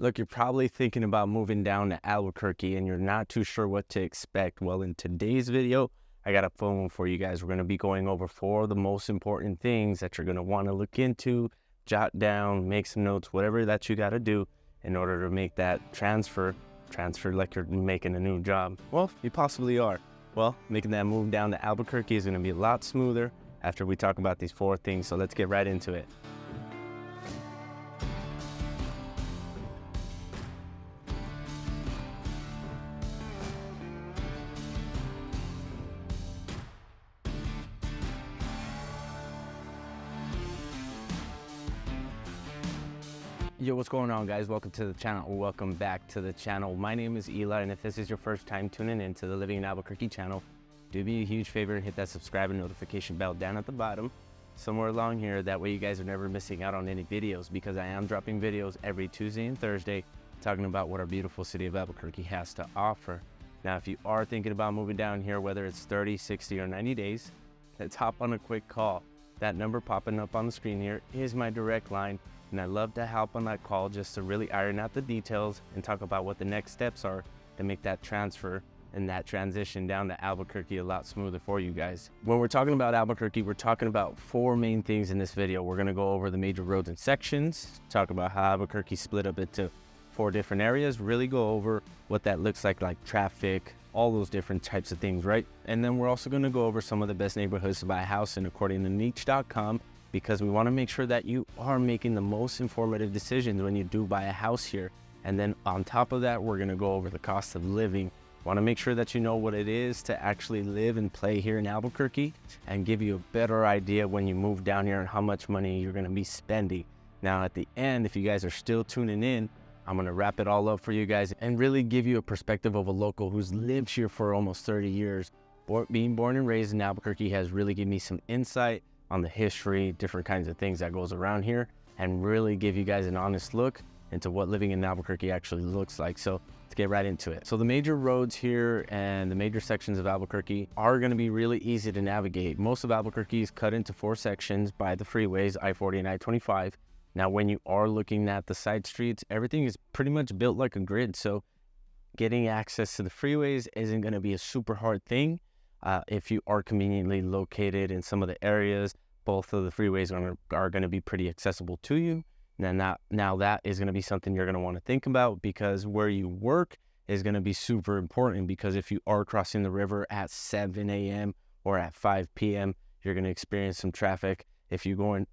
Look, you're probably thinking about moving down to Albuquerque and you're not too sure what to expect. Well, in today's video, I got a phone for you guys. We're going to be going over 4 of the most important things that you're going to want to look into, jot down, make some notes, whatever that you got to do in order to make that transfer like you're making a new job. Well, you possibly are. Well, making that move down to Albuquerque is going to be a lot smoother after we talk about these 4 things. So let's get right into it. Yo, what's going on, guys? Welcome to the channel, or welcome back to the channel. My name is Eli, and if this is your first time tuning in to the Living in Albuquerque channel, do me a huge favor and hit that subscribe and notification bell down at the bottom, somewhere along here. That way you guys are never missing out on any videos, because I am dropping videos every Tuesday and Thursday talking about what our beautiful city of Albuquerque has to offer. Now, if you are thinking about moving down here, whether it's 30, 60, or 90 days, let's hop on a quick call. That number popping up on the screen here is my direct line. And I love to help on that call just to really iron out the details and talk about what the next steps are to make that transfer and that transition down to Albuquerque a lot smoother for you guys. When we're talking about Albuquerque, we're talking about 4 main things in this video. We're gonna go over the major roads and sections, talk about how Albuquerque split up into 4 different areas, really go over what that looks like traffic, all those different types of things, right? And then we're also gonna go over some of the best neighborhoods to buy a house in according to niche.com, because we want to make sure that you are making the most informative decisions when you do buy a house here. And then on top of that, we're going to go over the cost of living. Want to make sure that you know what it is to actually live and play here in Albuquerque, and give you a better idea when you move down here and how much money you're going to be spending. Now at the end, if you guys are still tuning in, I'm going to wrap it all up for you guys and really give you a perspective of a local who's lived here for almost 30 years. Being born and raised in Albuquerque has really given me some insight on the history, different kinds of things that goes around here, and really give you guys an honest look into what living in Albuquerque actually looks like. So let's get right into it. So the major roads here and the major sections of Albuquerque are going to be really easy to navigate. Most of Albuquerque is cut into 4 sections by the freeways, I-40 and I-25. Now, when you are looking at the side streets, everything is pretty much built like a grid. So getting access to the freeways isn't going to be a super hard thing. If you are conveniently located in some of the areas, both of the freeways are going to be pretty accessible to you. Now that is going to be something you're going to want to think about, because where you work is going to be super important. Because if you are crossing the river at 7 a.m. or at 5 p.m., you're going to experience some traffic. If you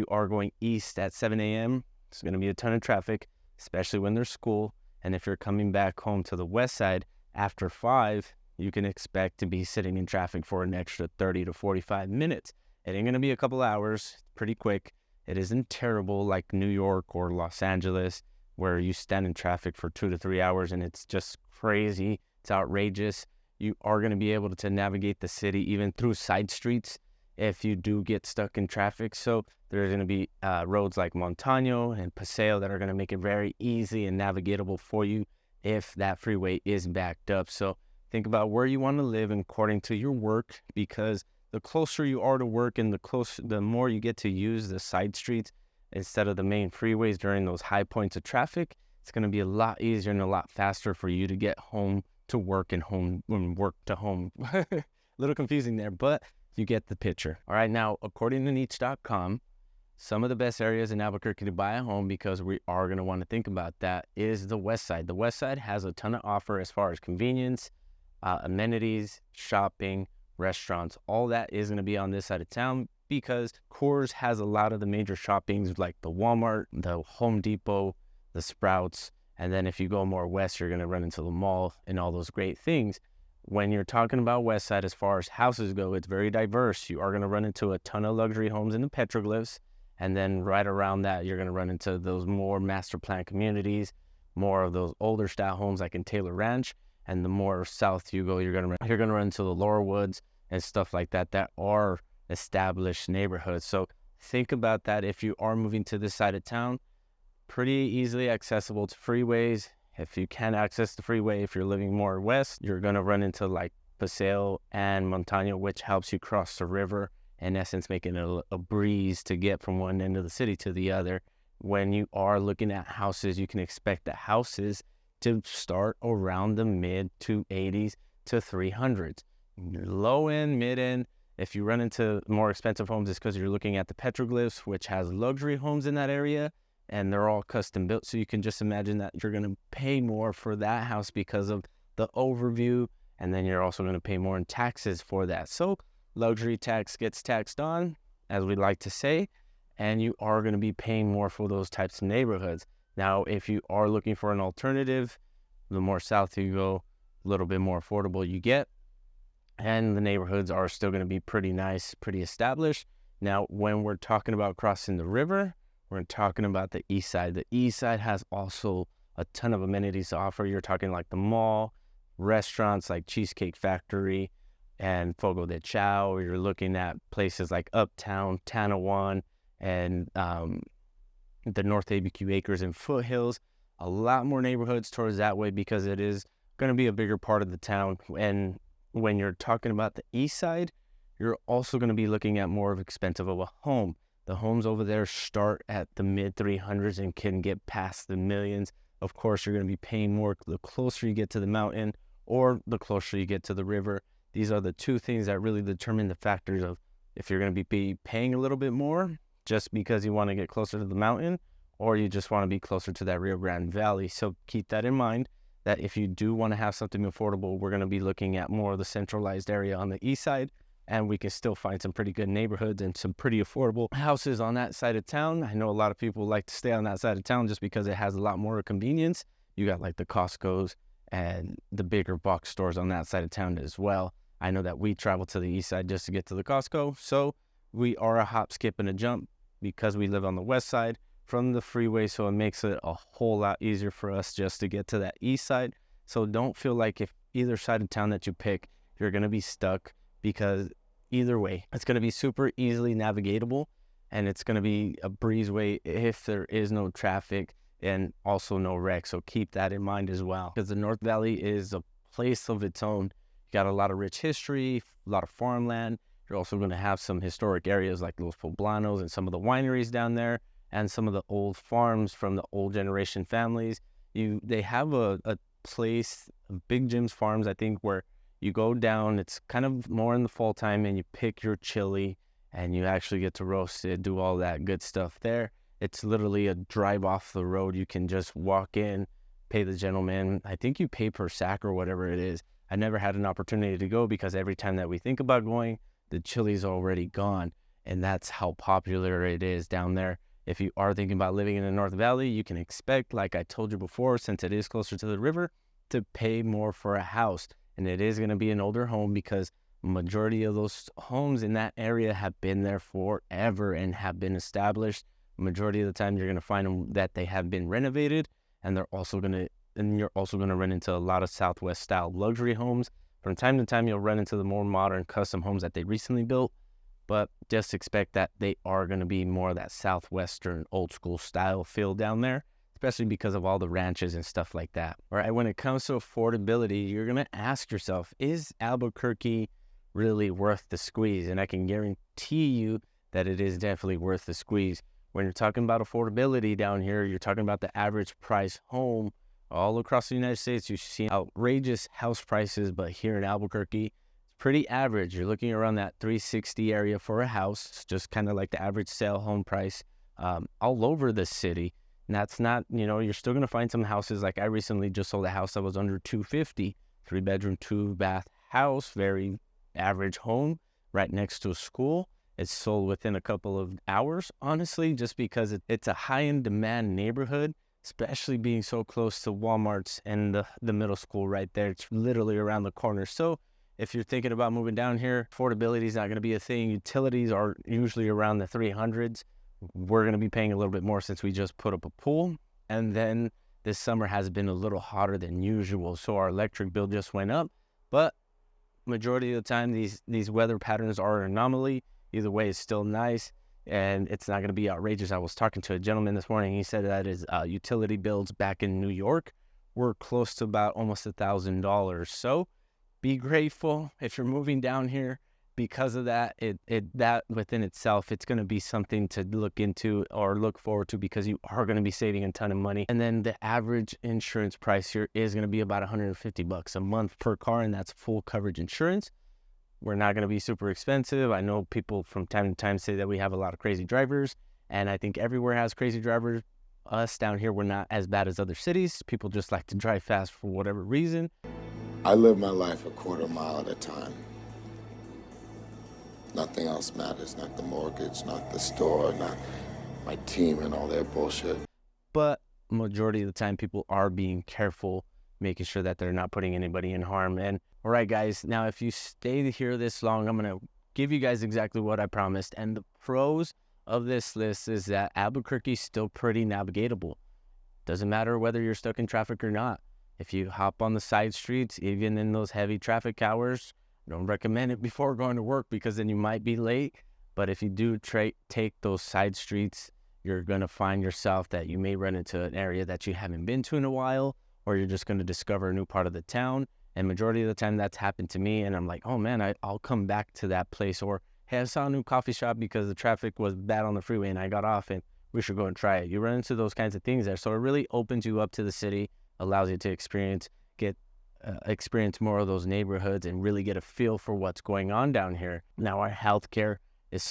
are going east at 7 a.m., it's going to be a ton of traffic, especially when there's school. And if you're coming back home to the west side after 5, you can expect to be sitting in traffic for an extra 30 to 45 minutes. It ain't gonna be a couple hours, pretty quick. It isn't terrible like New York or Los Angeles, where you stand in traffic for 2 to 3 hours and it's just crazy. It's outrageous. You are gonna be able to navigate the city even through side streets if you do get stuck in traffic. So there's gonna be roads like Montano and Paseo that are gonna make it very easy and navigatable for you if that freeway is backed up. So think about where you want to live according to your work, because the closer you are to work and the more you get to use the side streets instead of the main freeways during those high points of traffic, it's going to be a lot easier and a lot faster for you to get home to work and work to home. A little confusing there, but you get the picture. All right, now, according to niche.com, some of the best areas in Albuquerque to buy a home, because we are going to want to think about that, is the west side. The west side has a ton of offer as far as convenience, amenities, shopping, restaurants. All that is going to be on this side of town, because Coors has a lot of the major shoppings like the Walmart, the Home Depot, the Sprouts. And then if you go more west, you're going to run into the mall and all those great things. When you're talking about west side, as far as houses go, it's very diverse. You are going to run into a ton of luxury homes in the petroglyphs. And then right around that, you're going to run into those more master plan communities, more of those older style homes like in Taylor Ranch. And the more south you go, you're gonna run into the Laurel Woods and stuff like that are established neighborhoods. So think about that if you are moving to this side of town. Pretty easily accessible to freeways. If you can access the freeway, if you're living more west, you're gonna run into like Paseo and Montano, which helps you cross the river, in essence making it a breeze to get from one end of the city to the other. when you are looking at houses, you can expect the houses to start around the mid 280s to 300s. Low end, mid end. If you run into more expensive homes, it's because you're looking at the petroglyphs, which has luxury homes in that area, and they're all custom built. So you can just imagine that you're going to pay more for that house because of the overview, and then you're also going to pay more in taxes for that. So luxury tax gets taxed on, as we like to say, and you are going to be paying more for those types of neighborhoods. Now, if you are looking for an alternative, the more south you go, a little bit more affordable you get, and the neighborhoods are still going to be pretty nice, pretty established. Now, when we're talking about crossing the river, we're talking about the east side. The east side has also a ton of amenities to offer. You're talking like the mall, restaurants like Cheesecake Factory and Fogo de Chao. You're looking at places like Uptown, Tanawan, and the North ABQ Acres and Foothills. A lot more neighborhoods towards that way because it is going to be a bigger part of the town. And when you're talking about the east side, you're also going to be looking at more of expensive of a home. The homes over there start at the mid 300s and can get past the millions. Of course, you're going to be paying more the closer you get to the mountain or the closer you get to the river. These are the two things that really determine the factors of if you're going to be paying a little bit more just because you want to get closer to the mountain, or you just want to be closer to that Rio Grande Valley. So keep that in mind, that if you do want to have something affordable, we're going to be looking at more of the centralized area on the east side, and we can still find some pretty good neighborhoods and some pretty affordable houses on that side of town. I know a lot of people like to stay on that side of town just because it has a lot more convenience. You got like the Costco's and the bigger box stores on that side of town as well. I know that we travel to the east side just to get to the Costco, so we are a hop, skip, and a jump because we live on the west side from the freeway, so it makes it a whole lot easier for us just to get to that east side. So don't feel like if either side of town that you pick, you're going to be stuck, because either way, it's going to be super easily navigatable, and it's going to be a breezeway if there is no traffic and also no wreck. So keep that in mind as well, because the North Valley is a place of its own. You got a lot of rich history, a lot of farmland. You're also going to have some historic areas like Los Poblanos and some of the wineries down there, and some of the old farms from the old generation families. They have a place, Big Jim's Farms, I think, where you go down. It's kind of more in the fall time, and you pick your chili, and you actually get to roast it, do all that good stuff there. It's literally a drive off the road. You can just walk in, pay the gentleman. I think you pay per sack or whatever it is. I never had an opportunity to go because every time that we think about going, the chili's already gone, and that's how popular it is down there. If you are thinking about living in the North Valley, you can expect, like I told you before, since it is closer to the river, to pay more for a house. And it is going to be an older home because majority of those homes in that area have been there forever and have been established. Majority of the time, you're going to find them that they have been renovated, and you're also going to run into a lot of Southwest style luxury homes. From time to time, you'll run into the more modern custom homes that they recently built, but just expect that they are going to be more of that Southwestern old school style feel down there, especially because of all the ranches and stuff like that. All right, when it comes to affordability, you're going to ask yourself, is Albuquerque really worth the squeeze? And I can guarantee you that it is definitely worth the squeeze. When you're talking about affordability down here, you're talking about the average price home all across the United States. You see outrageous house prices, but here in Albuquerque, it's pretty average. You're looking around that 360 area for a house. It's just kind of like the average sale home price all over the city. And that's not, you're still going to find some houses. Like I recently just sold a house that was under 250, 3-bedroom, 2-bath house, very average home right next to a school. It's sold within a couple of hours, honestly, just because it's a high-end demand neighborhood, especially being so close to Walmart's and the middle school right there. It's literally around the corner. So if you're thinking about moving down here, affordability is not going to be a thing. Utilities are usually around the 300s. We're going to be paying a little bit more since we just put up a pool. And then this summer has been a little hotter than usual, so our electric bill just went up. But majority of the time, these weather patterns are an anomaly. Either way, it's still nice, and it's not going to be outrageous. I was talking to a gentleman this morning. He said that his utility bills back in New York were close to about almost $1,000. So be grateful if you're moving down here because of that, that within itself, it's going to be something to look into or look forward to, because you are going to be saving a ton of money. And then the average insurance price here is going to be about $150 a month per car, and that's full coverage insurance. We're not going to be super expensive. I know people from time to time say that we have a lot of crazy drivers, and I think everywhere has crazy drivers. Us down here, we're not as bad as other cities. People just like to drive fast for whatever reason. I live my life a quarter mile at a time. Nothing else matters, not the mortgage, not the store, not my team and all their bullshit. But majority of the time, people are being careful, making sure that they're not putting anybody in harm. And all right, guys, now if you stayed here this long, I'm going to give you guys exactly what I promised. And the pros of this list is that Albuquerque is still pretty navigatable. Doesn't matter whether you're stuck in traffic or not. If you hop on the side streets, even in those heavy traffic hours, don't recommend it before going to work, because then you might be late. But if you do take those side streets, you're going to find yourself that you may run into an area that you haven't been to in a while, or you're just going to discover a new part of the town. And majority of the time that's happened to me, and I'm like, oh man, I'll come back to that place. Or, hey, I saw a new coffee shop because the traffic was bad on the freeway and I got off, and we should go and try it. You run into those kinds of things there. So it really opens you up to the city, allows you to experience more of those neighborhoods and really get a feel for what's going on down here. Now our healthcare is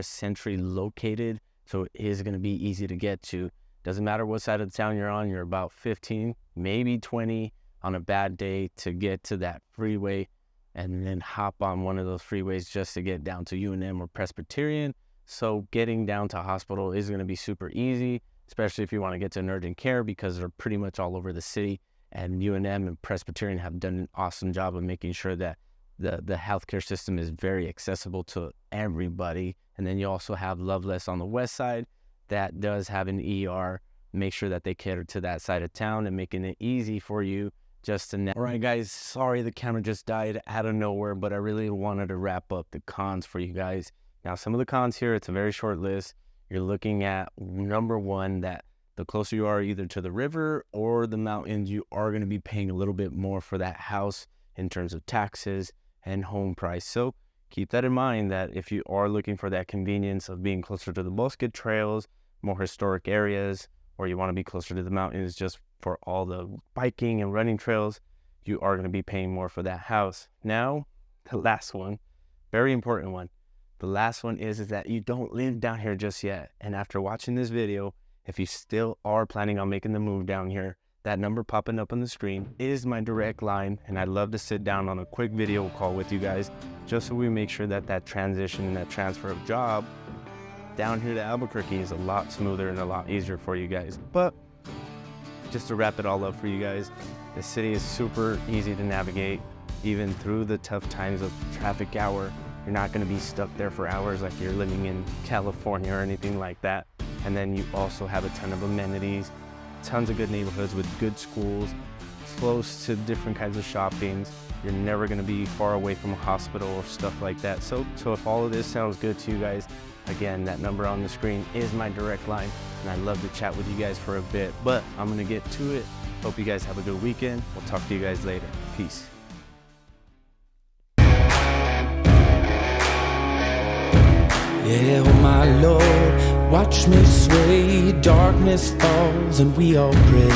centrally located, so it is going to be easy to get to. Doesn't matter what side of the town you're on, you're about 15, maybe 20 on a bad day to get to that freeway, and then hop on one of those freeways just to get down to UNM or Presbyterian. So getting down to hospital is going to be super easy, especially if you want to get to an urgent care, because they're pretty much all over the city. And UNM and Presbyterian have done an awesome job of making sure that the healthcare system is very accessible to everybody. And then you also have Loveless on the west side that does have an ER. Make sure that they cater to that side of town and making it easy for you just to... All right, guys, sorry the camera just died out of nowhere, but I really wanted to wrap up the cons for you guys. Now, some of the cons here, it's a very short list. You're looking at, number one, that the closer you are either to the river or the mountains, you are going to be paying a little bit more for that house in terms of taxes and home price. So keep that in mind, that if you are looking for that convenience of being closer to the Bosque trails, more historic areas, or you want to be closer to the mountains just for all the biking and running trails, you are going to be paying more for that house. Now, the last one, very important one. The last one is that you don't live down here just yet. And after watching this video, if you still are planning on making the move down here, that number popping up on the screen is my direct line. And I'd love to sit down on a quick video call with you guys, just so we make sure that that transition and that transfer of job down here to Albuquerque is a lot smoother and a lot easier for you guys. But just to wrap it all up for you guys, the city is super easy to navigate, even through the tough times of traffic hour. You're not going to be stuck there for hours like you're living in California or anything like that. And then you also have a ton of amenities, tons of good neighborhoods with good schools, close to different kinds of shoppings. You're never going to be far away from a hospital or stuff like that. So if all of this sounds good to you guys, again, that number on the screen is my direct line, and I'd love to chat with you guys for a bit, but I'm going to get to it. Hope you guys have a good weekend. We'll talk to you guys later. Peace. Yeah, oh my Lord, watch me sway, darkness falls and we all pray.